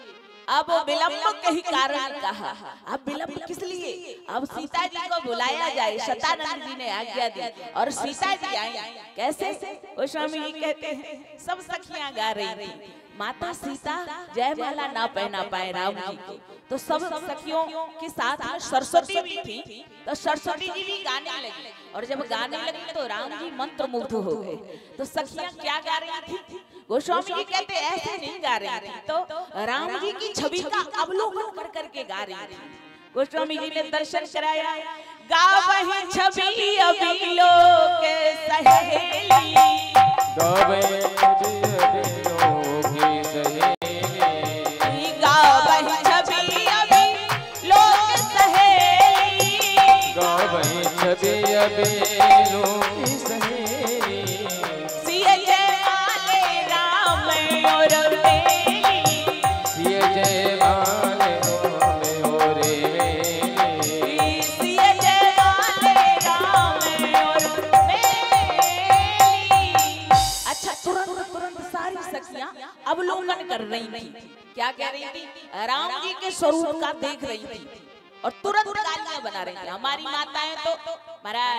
अब विलंब के ही कारण कहा, अब विलंब किस लिए, अब सीता जी को बुलाया जाए। शतानंद जी ने आज्ञा दी और सीता जी आई। कैसे? गोस्वामी जी कहते हैं सब सखियां गा रही थी, माता सीता जयमाला ना पहना पाए राम जी को, तो सब सखियों के साथ में सरस्वती भी थी, तो सरस्वती जी भी गाने लगी और जब गाने लगी तो राम जी मंत्र मुग्ध हो गए। तो सखियां क्या गा रही थी? गोस्वामी जी कहते ऐसे नहीं गा रही थी, तो राम जी की छवि का अवलोकन कर करके गा रही थी। गोस्वामी जी ने दर्शन कराया, गावहि छवि अभिलोक सहेली, गावहि छवि अभिलोक सहेली, गावहि छवि अभिलोक सहेली, गावहि छवि अभिलोक सहेली, सिय जयमाले राम और मेली, सिय जयमाले राम और मेली, सिय जयमाले राम और मेली। अच्छा, तुरंत सारी सखियां अवलोकन कर रही थी। क्या कह रही थी? राम जी के स्वरूप का देख रही थी और तुरंत गालियां बना रही थी। हमारी माताएं तो महाराज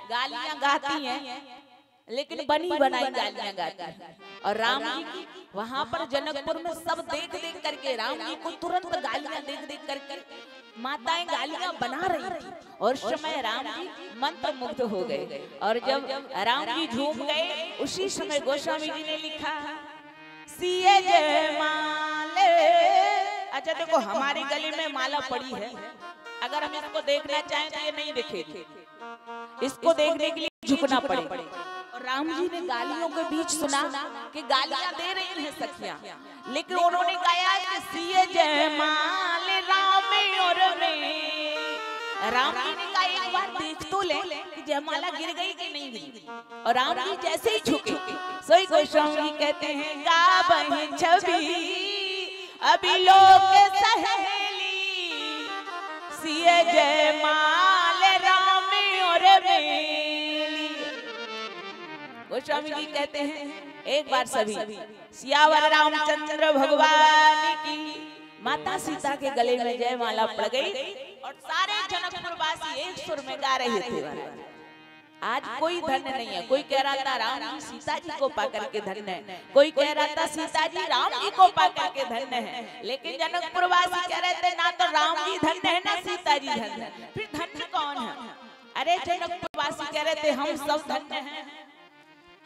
गालियां गाती हैं लेकिन बनी बनाई गालियां गाती हैं, और राम जी की वहां पर जनकपुर में सब देख देख करके राम जी को तुरंत गालियां देख देख करके माताएं गालियां बना रही थी और उस समय राम जी मंत्र मुग्ध हो गए। और जब राम जी झूम गए उसी समय गोस्वामी जी ने लिखा सिए जयमाले। अच्छा देखो, हमारे गले में माला पड़ी है, अगर हम इसको देखना चाहें तो ये नहीं दिखेगी, इसको देखने के लिए झुकना पड़े। और राम जी ने गालियों के बीच सुना कि गालियां दे रही हैं सखियां, लेकिन उन्होंने गाया कि सिए जयमाले राम और में। राम जी ने कहा एक बार देख तो ले कि जयमाला गिर गई कि नहीं गिरी, और राम जी जैसे ही झुके सोई गोस्वामी जी कहते हैं गावहि छवि अभिलोक सहेली, सिए जयमाले राम और मेली। गोस्वामी जी कहते हैं एक बार सभी सियावर रामचंद्र भगवान की माता सीता के गले में जयमाला पड़ गई और सारे जनकपुरवासी एक सुर में गा रहे थे। आज कोई धन्य नहीं है, कोई कह रहा था राम जी सीता जी को पाकर के धन्य है, कोई कह रहा था सीता जी राम जी को पाकर के धन्य है, लेकिन जनकपुरवासी कह रहे थे ना तो राम जी धन्य है ना सीता जी धन्य है, फिर धन्य कौन है? अरे जनकपुरवासी कह रहे थे हम सब धन्य हैं,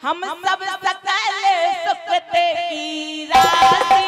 हम सब सकल सुकृत की राशि,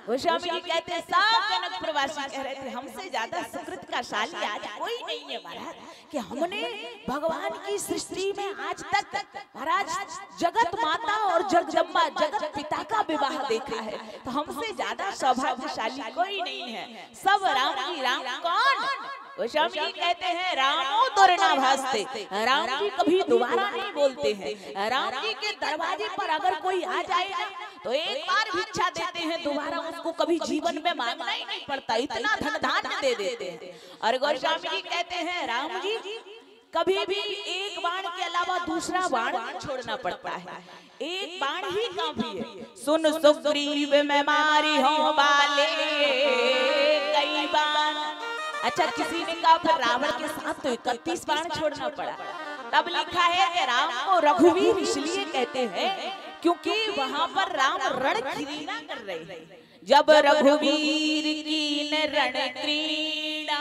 गोस्वामी जी कहते हैं सब जनकपुरवासी कह रहे थे हमसे ज्यादा सुकृत का शाली आज कोई नहीं है महाराज, कि हमने भगवान की सृष्टि में आज तक महाराज जगत माता और जगदम्बा जगत पिता का विवाह देखा है, तो हमसे ज्यादा सौभाग्यशाली कोई नहीं है, सब राम जी। राम कौन? गोस्वामी जी कहते हैं रामो दुर्ना भासते, राम जी कभी दोबारा नहीं बोलते हैं। राम जी के दरवाजे पर अगर कोई आ जाए ना तो एक बार भिक्षा देते हैं, दोबारा उसको कभी जीवन में मांगना ही नहीं पड़ता, इतना धन धान्य दे देते हैं। और गोस्वामी जी कहते हैं राम जी कभी भी एक बाण के अलावा दूसरा बाण छोड़ना पड़ता है, एक बाण ही काफी है। सुन सुग्रीव में मारी हो बाले कई बाण। अच्छा, किसी ने कहा फिर रावण के साथ तो 31 बाण छोड़ना पड़ा। तब लिखा है कि राम को रघुवीर इसलिए कहते हैं क्योंकि वहां पर राम रण क्रीड़ा कर रहे हैं। जब रघुवीर की न रण क्रीड़ा,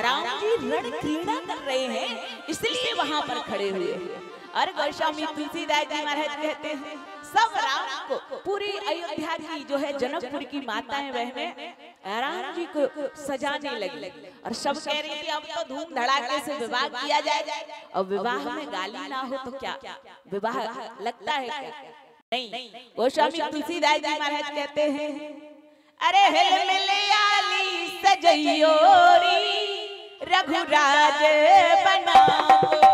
राम जी रण क्रीड़ा कर रहे हैं इसलिए वहां पर खड़े हुए हैं। और गोस्वामी तुलसीदास जी महाराज कहते हैं सब राम को, पूरी अयोध्या की जो है जनकपुर की माताएं बहनें राम जी को सजाने लगी और सब कह रही थी अब तो धूम धड़ाके से विवाह किया जाए। और विवाह में गाली ना हो तो क्या विवाह लगता है क्या? नहीं। गोस्वामी तुलसीदास जी महाराज कहते हैं अरे हिल मिल आली सजइयोरी रघुराज बनाओ।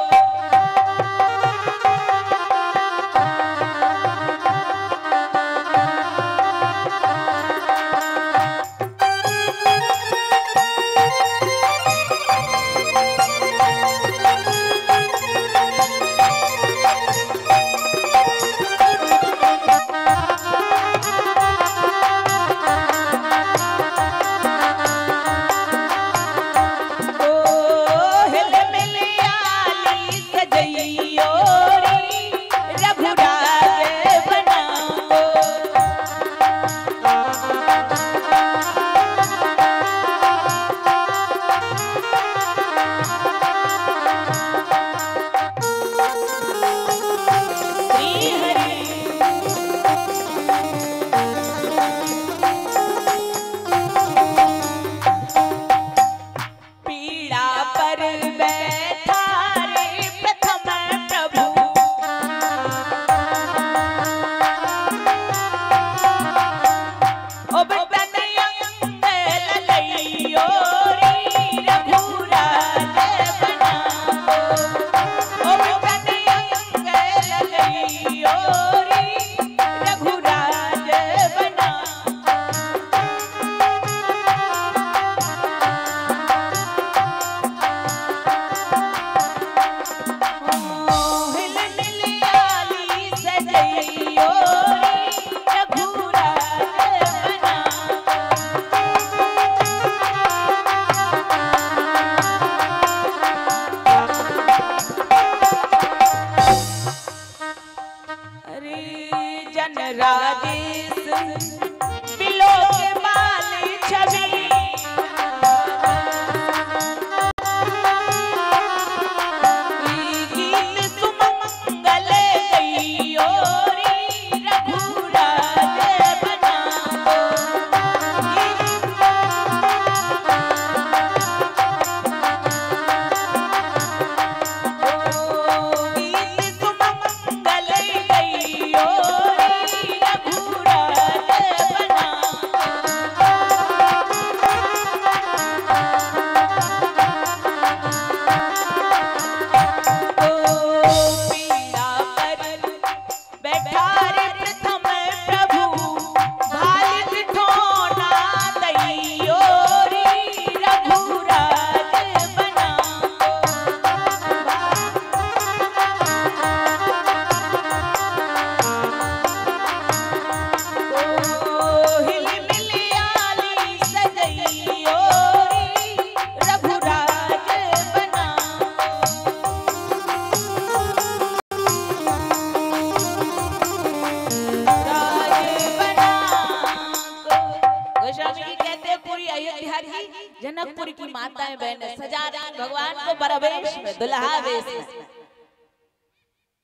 जनकपुर की माताएं बहनें सजा रही भगवान को परवेश में, दुल्हा वेश में।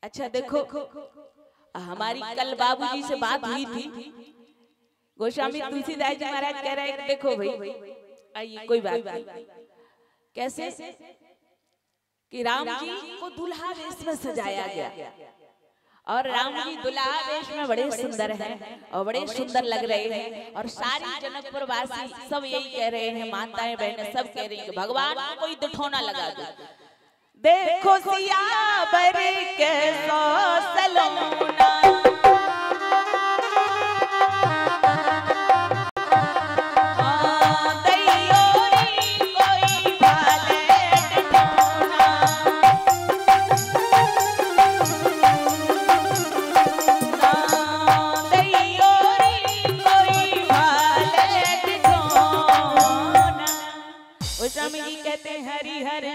अच्छा देखो, हमारी कल बाबूजी से बात हुई थी। गोस्वामी तुलसीदास जी महाराज कह रहे हैं देखो भाई, आइए कोई बात नहीं, कैसे कि राम जी को दुल्हा वेश में सजाया गया और राम जी दुल्हा वेश में बड़े सुंदर हैं और बड़े सुंदर लग रहे हैं। और सारी जनकपुर वासी सब यही कह रहे हैं, माताएं बहनें सब कह रही हैं कि भगवान को कोई दिठौना लगा दो। देखो सियावर के सौ सलोना,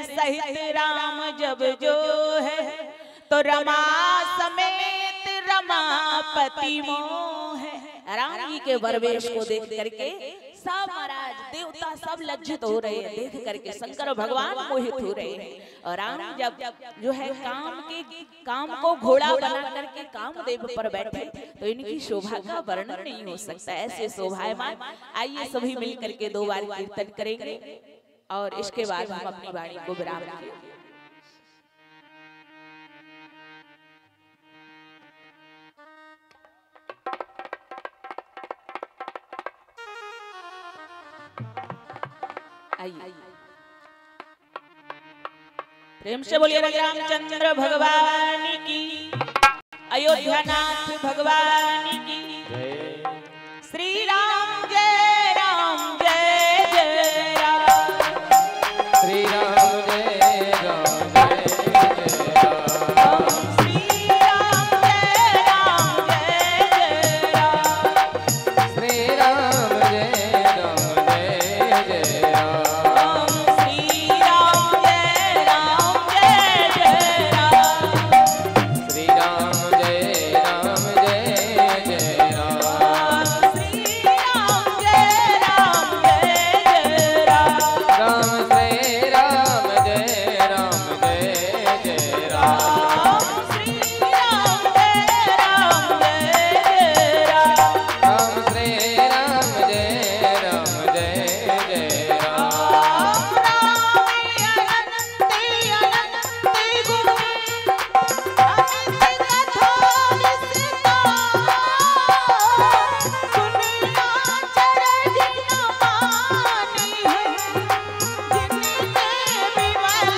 सहित राम जब जो है तो रमा समेत रम रमापति मोह। राम जी के बरवेश को देख करके सब महाराज देवता सब लज्जित हो रहे हैं, देख करके शंकर भगवान मोहित हो रहे हैं। और राम जब जो है काम को घोड़ा बना करके कामदेव पर बैठे तो इनकी शोभा का वर्णन नहीं हो सकता, ऐसे शोभायमान। आइए सभी मिल करके 2 बार कीर्तन करेंगे और इसके बाद हम अपनी वाणी को विराम देंगे। प्रेम से बोलिए रामचंद्र भगवान की, अयोध्या नाथ भगवान की। श्री राम जय राम जय जय राम। श्री राम जय राम जय जय राम। श्री राम जय राम जय जय राम। श्री राम जय राम जय जय राम। श्री राम जय राम जय जय राम। श्री राम जय राम जय जय राम। श्री राम जय राम जय जय राम। राम श्री राम जय राम जय जय राम। श्री राम जय राम जय जय राम। राम श्री राम जय राम जय जय राम। राम श्री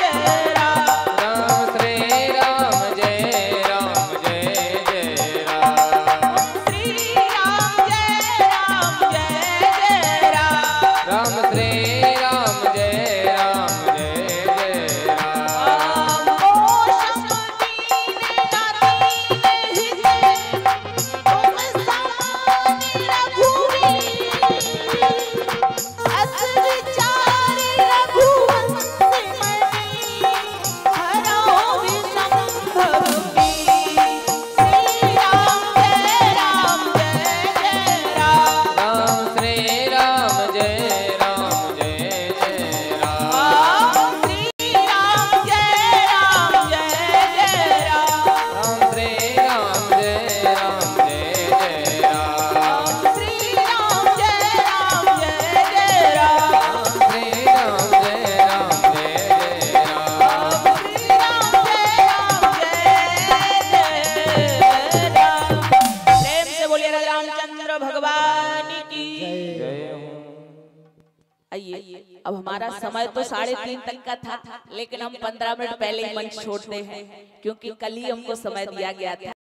राम जय राम जय जय राम। राम श्री राम जय राम जय जय राम। राम श्री राम जय राम जय जय राम। राम श्री राम जय राम जय जय राम। राम श्री राम जय राम जय जय राम। प्रेम से बोलिए रामचंद्र भगवान की। जय हो। आइए अब हमारा समय तो 3:30 तक का था, लेकिन हम 15 मिनट पहले ही मंच छोड़ते हैं क्योंकि कल ही हमको समय दिया गया था।